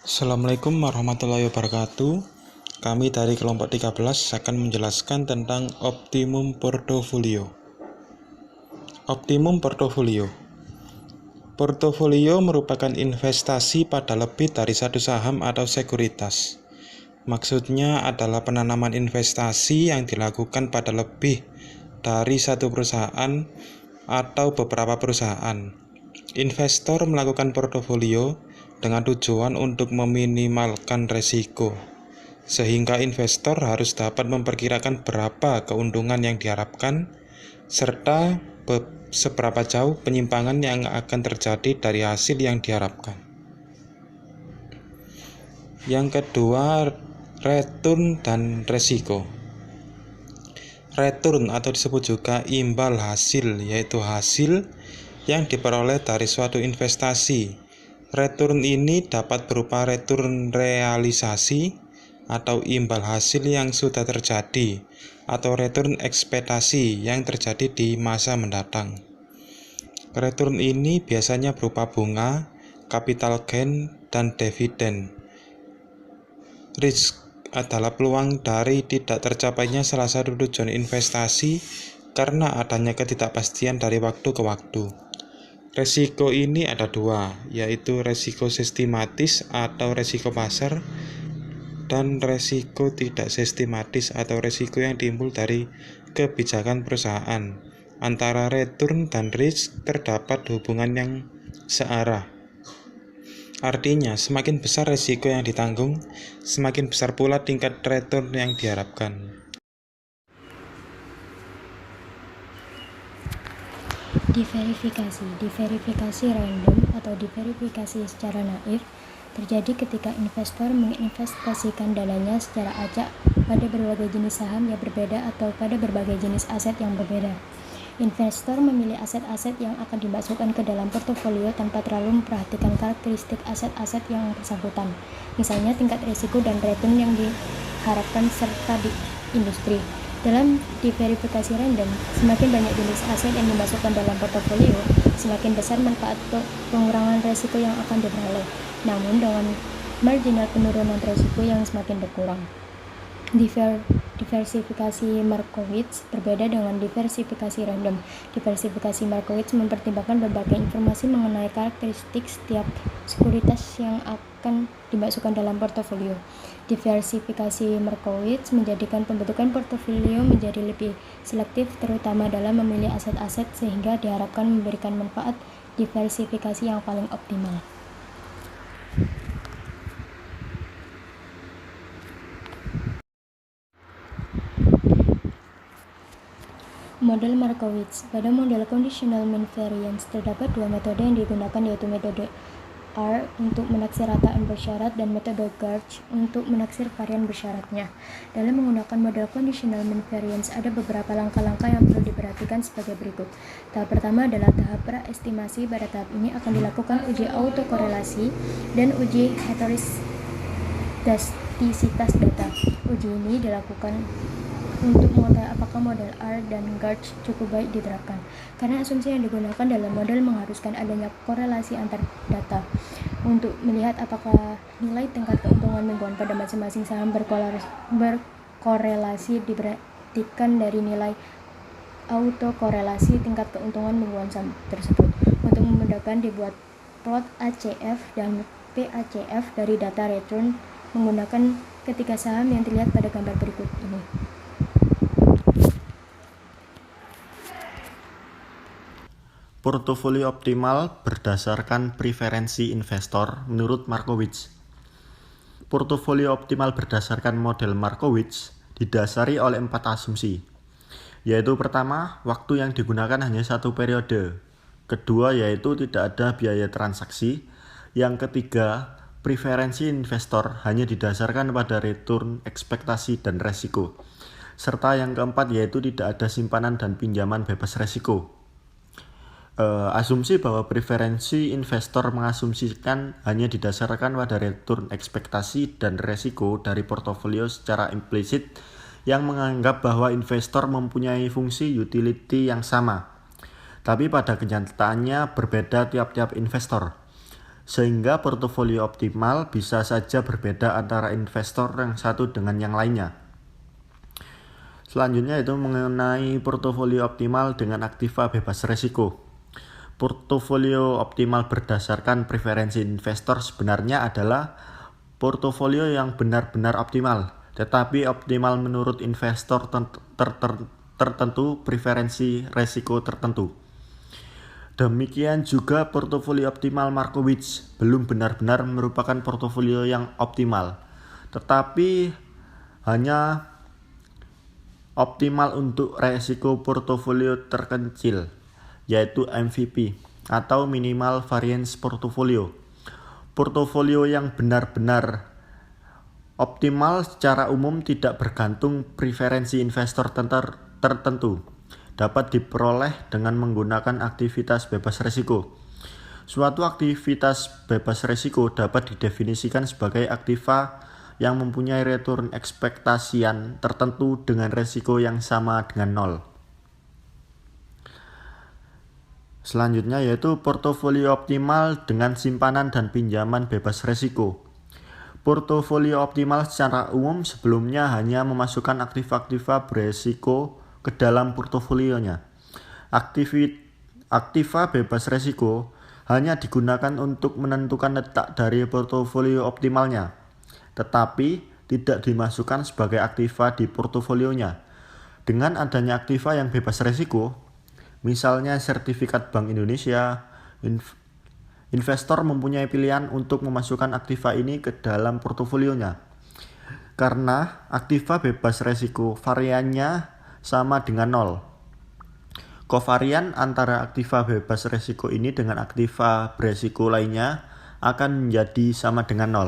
Assalamualaikum warahmatullahi wabarakatuh. Kami dari kelompok 13 akan menjelaskan tentang optimum portofolio. Optimum portofolio. Portofolio merupakan investasi pada lebih dari satu saham atau sekuritas. Maksudnya adalah penanaman investasi yang dilakukan pada lebih dari satu perusahaan atau beberapa perusahaan. Investor melakukan portofolio dengan tujuan untuk meminimalkan risiko, sehingga investor harus dapat memperkirakan berapa keuntungan yang diharapkan, serta seberapa jauh penyimpangan yang akan terjadi dari hasil yang diharapkan. Yang kedua, return dan risiko. Return atau disebut juga imbal hasil, yaitu hasil yang diperoleh dari suatu investasi. Return ini dapat berupa return realisasi atau imbal hasil yang sudah terjadi, atau return ekspektasi yang terjadi di masa mendatang. Return ini biasanya berupa bunga, capital gain, dan dividen. Risk adalah peluang dari tidak tercapainya salah satu tujuan investasi karena adanya ketidakpastian dari waktu ke waktu. Resiko ini ada dua, yaitu resiko sistematis atau resiko pasar, dan resiko tidak sistematis atau resiko yang timbul dari kebijakan perusahaan. Antara return dan risk terdapat hubungan yang searah. Artinya, semakin besar resiko yang ditanggung, semakin besar pula tingkat return yang diharapkan. Diverifikasi random atau diverifikasi secara naif terjadi ketika investor menginvestasikan dananya secara acak pada berbagai jenis saham yang berbeda atau pada berbagai jenis aset yang berbeda. Investor memilih aset-aset yang akan dimasukkan ke dalam portofolio tanpa terlalu memperhatikan karakteristik aset-aset yang bersangkutan, misalnya tingkat risiko dan return yang diharapkan serta di industri. Dalam diverifikasi random, semakin banyak jenis aset yang dimasukkan dalam portofolio, semakin besar manfaat pengurangan risiko yang akan diperoleh, namun dengan marginal penurunan risiko yang semakin berkurang. Diversifikasi Markowitz berbeda dengan diversifikasi random. Diversifikasi Markowitz mempertimbangkan berbagai informasi mengenai karakteristik setiap sekuritas yang akan dimasukkan dalam portofolio. Diversifikasi Markowitz menjadikan pembentukan portofolio menjadi lebih selektif, terutama dalam memilih aset-aset, sehingga diharapkan memberikan manfaat diversifikasi yang paling optimal. Model Markowitz. Pada model conditional mean variance terdapat dua metode yang digunakan, yaitu metode R untuk menaksir rataan bersyarat dan metode Garch untuk menaksir varian bersyaratnya. Dalam menggunakan model conditional mean variance, ada beberapa langkah-langkah yang perlu diperhatikan sebagai berikut. Tahap pertama adalah tahap praestimasi. Pada tahap ini akan dilakukan uji autokorelasi dan uji heteroskedastisitas data. Uji ini dilakukan untuk mengetahui apakah model R dan Garch cukup baik diterapkan, karena asumsi yang digunakan dalam model mengharuskan adanya korelasi antar data untuk melihat apakah nilai tingkat keuntungan mingguan pada masing-masing saham berkorelasi diperhatikan dari nilai autokorelasi tingkat keuntungan mingguan saham tersebut. Untuk memudahkan, dibuat plot ACF dan PACF dari data return menggunakan ketiga saham yang terlihat pada gambar berikut ini. Portofolio optimal berdasarkan preferensi investor menurut Markowitz. Portofolio optimal berdasarkan model Markowitz didasari oleh 4 asumsi, yaitu pertama, waktu yang digunakan hanya satu periode. Kedua, yaitu tidak ada biaya transaksi. Yang ketiga, preferensi investor hanya didasarkan pada return, ekspektasi, dan resiko. Serta yang keempat, yaitu tidak ada simpanan dan pinjaman bebas resiko. Asumsi bahwa preferensi investor mengasumsikan hanya didasarkan pada return, ekspektasi, dan resiko dari portofolio secara implisit, yang menganggap bahwa investor mempunyai fungsi utility yang sama, tapi pada kenyataannya berbeda tiap-tiap investor. sehingga portofolio optimal bisa saja berbeda antara investor yang satu dengan yang lainnya. Selanjutnya itu mengenai portofolio optimal dengan aktiva bebas risiko. Portofolio optimal berdasarkan preferensi investor sebenarnya adalah portofolio yang benar-benar optimal, tetapi optimal menurut investor tertentu preferensi risiko tertentu. Demikian juga portofolio optimal Markowitz belum benar-benar merupakan portofolio yang optimal, tetapi hanya optimal untuk risiko portofolio terkecil, yaitu MVP atau minimal variance portofolio. Portofolio yang benar-benar optimal secara umum tidak bergantung preferensi investor tertentu, dapat diperoleh dengan menggunakan aktivitas bebas risiko. Suatu aktivitas bebas risiko dapat didefinisikan sebagai aktiva yang mempunyai return ekspektasian tertentu dengan risiko yang sama dengan nol. Selanjutnya yaitu portofolio optimal dengan simpanan dan pinjaman bebas risiko. Portofolio optimal secara umum sebelumnya hanya memasukkan aktiva-aktiva beresiko ke dalam portofolionya. Aktiva bebas risiko hanya digunakan untuk menentukan letak dari portofolio optimalnya, tetapi tidak dimasukkan sebagai aktiva di portofolionya. Dengan adanya aktiva yang bebas risiko, misalnya sertifikat Bank Indonesia, investor mempunyai pilihan untuk memasukkan aktiva ini ke dalam portofolionya. Karena aktiva bebas risiko variannya sama dengan nol. Kovarian antara aktiva bebas risiko ini dengan aktiva beresiko lainnya akan menjadi sama dengan nol.